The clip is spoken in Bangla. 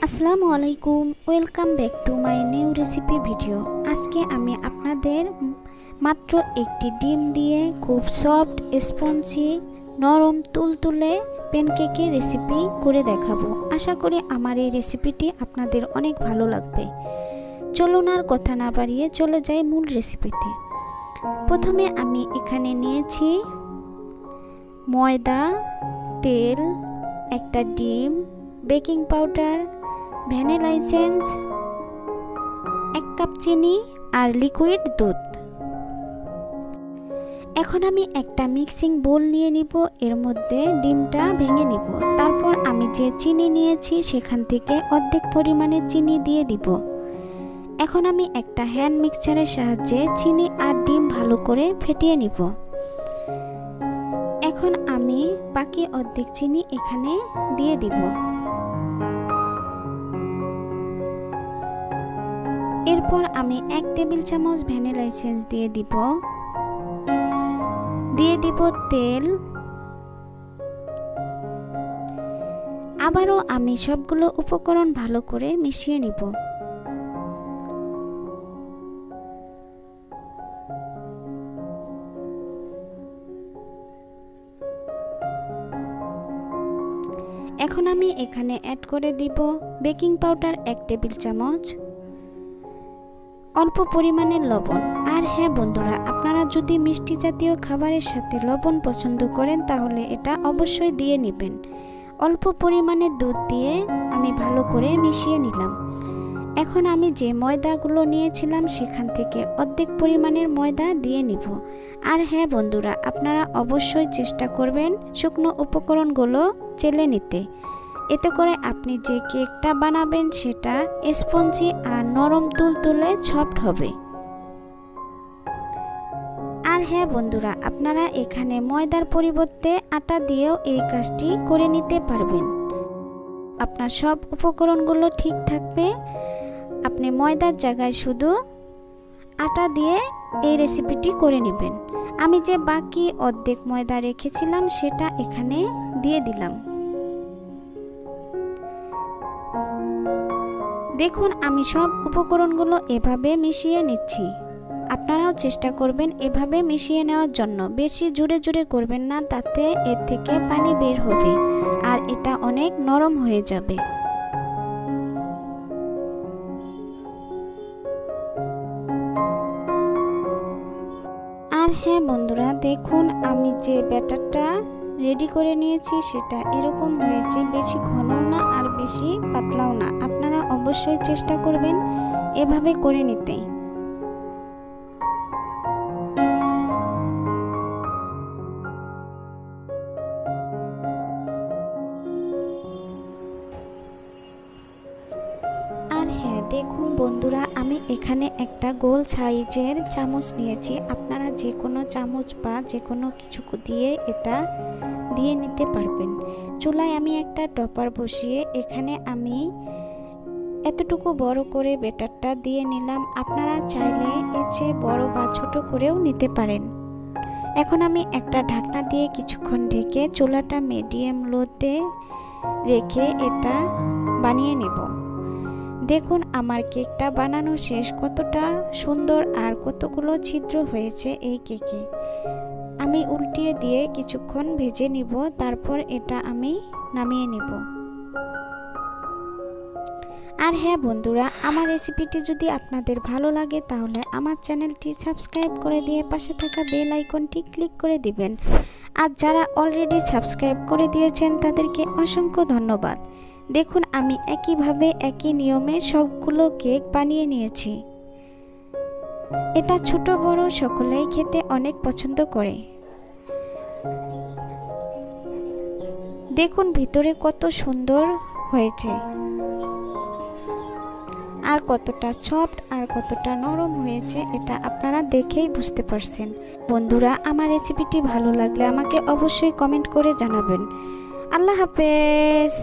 আসসালামু আলাইকুম, welcome back to my new recipe video. আজকে আমি আপনাদের মাত্র একটি ডিম দিয়ে খুব সফট, স্পঞ্জি, নরম, তুলতুলে প্যানকেকের রেসিপি করে দেখাবো। আশা করি আমার এই রেসিপিটি আপনাদের অনেক ভালো লাগবে। চলুন আর কথা না বাড়িয়ে চলে যাই মূল রেসিপিতে। প্রথমে আমি এখানে নিয়েছি ময়দা, তেল, একটা ডিম, baking powder, vanilla essence, 1 cup চিনি আর লিকুইড দুধ। এখন আমি একটা মিক্সিং বোল নিয়ে নিব, এর মধ্যে ডিমটা ভেঙে নিব। তারপর আমি যে চিনি নিয়েছি সেখান থেকে অর্ধেক পরিমাণে চিনি দিয়ে দিব। এখন আমি একটা হ্যান্ড মিক্সচারের সাহায্যে চিনি আর ডিম ভালো করে ফেটিয়ে নিব। এখন আমি বাকি অর্ধেক চিনি এখানে দিয়ে দিব। এরপর আমি 1 টেবিল চামচ ভ্যানিলা এসেন্স দিয়ে দিব তেল। আবারও আমি সবগুলো উপকরণ ভালো করে মিশিয়ে নিব। এখন আমি এখানে অ্যাড করে দিব বেকিং পাউডার 1 টেবিল চামচ, অল্প পরিমাণের লবণ। আর হ্যাঁ বন্ধুরা, আপনারা যদি মিষ্টি জাতীয় খাবারের সাথে লবণ পছন্দ করেন তাহলে এটা অবশ্যই দিয়ে নেবেন। অল্প পরিমাণে দুধ দিয়ে আমি ভালো করে মিশিয়ে নিলাম। এখন আমি যে ময়দাগুলো নিয়েছিলাম সেখান থেকে অর্ধেক পরিমাণের ময়দা দিয়ে নিব। আর হ্যাঁ বন্ধুরা, আপনারা অবশ্যই চেষ্টা করবেন শুকনো উপকরণগুলো চেলে নিতে। এতে করে আপনি যে কেকটা বানাবেন সেটা স্পঞ্জি আর নরম তুলতুলে সফট হবে। আর হ্যাঁ বন্ধুরা, আপনারা এখানে ময়দার পরিবর্তে আটা দিয়েও এই কাজটি করে নিতে পারবেন। আপনার সব উপকরণগুলো ঠিক থাকবে, আপনি ময়দার জায়গায় শুধু আটা দিয়ে এই রেসিপিটি করে নেবেন। আমি যে বাকি অর্ধেক ময়দা রেখেছিলাম সেটা এখানে দিয়ে দিলাম। দেখুন, আমি সব উপকরণগুলো এভাবে মিশিয়ে নিচ্ছি। আপনারাও চেষ্টা করবেন এভাবে মিশিয়ে নেওয়ার জন্য। বেশি জোরে জোরে করবেন না, তাতে এর থেকে পানি বের হবে আর এটা অনেক নরম হয়ে যাবে। আর হ্যাঁ বন্ধুরা, দেখুন আমি যে ব্যাটারটা রেডি করে নিয়েছি সেটা এরকম হয়েছে। বেশি ঘনও না আর বেশি পাতলাও না। আপনারা অবশ্যই চেষ্টা করবেন এভাবে করে নিতে। আর হ্যাঁ দেখুন বন্ধুরা, আমি এখানে একটা গোল সাইজের চামচ নিয়েছি। আপনারা যে কোনো চামচ বা যে কোনো কিছু দিয়ে এটা দিয়ে নিতে পারবেন। চুলায় আমি একটা টপার বসিয়ে এখানে আমি এতটুকু বড় করে ব্যাটারটা দিয়ে নিলাম। আপনারা চাইলে এর চেয়ে বড় বা ছোট করেও নিতে পারেন। এখন আমি একটা ঢাকনা দিয়ে কিছুক্ষণ ঢেকে চুলাটা মিডিয়াম লোতে রেখে এটা বানিয়ে নেব। দেখুন আমার কেকটা বানানো শেষ। কতটা সুন্দর আর কতগুলো ছিদ্র হয়েছে এই কেকে। আমি উল্টিয়ে দিয়ে কিছুক্ষণ ভেজে নিব, তারপর এটা আমি নামিয়ে নিব। আর হ্যাঁ বন্ধুরা, আমার রেসিপিটি যদি আপনাদের ভালো লাগে তাহলে আমার চ্যানেলটি সাবস্ক্রাইব করে দিয়ে পাশে থাকা বেল আইকনটি ক্লিক করে দিবেন। আর যারা অলরেডি সাবস্ক্রাইব করে দিয়েছেন তাদেরকে অসংখ্য ধন্যবাদ। দেখুন আমি একইভাবে একই নিয়মে সবগুলো কেক বানিয়ে নিয়েছি। এটা ছোট বড় সকলেই খেতে অনেক পছন্দ করে। দেখুন ভিতরে কত সুন্দর হয়েছে আর কতটা সফট আর কতটা নরম হয়েছে, এটা আপনারা দেখেই বুঝতে পারছেন। বন্ধুরা, আমার রেসিপিটি ভালো লাগলে আমাকে অবশ্যই কমেন্ট করে জানাবেন। আল্লাহ হাফেজ।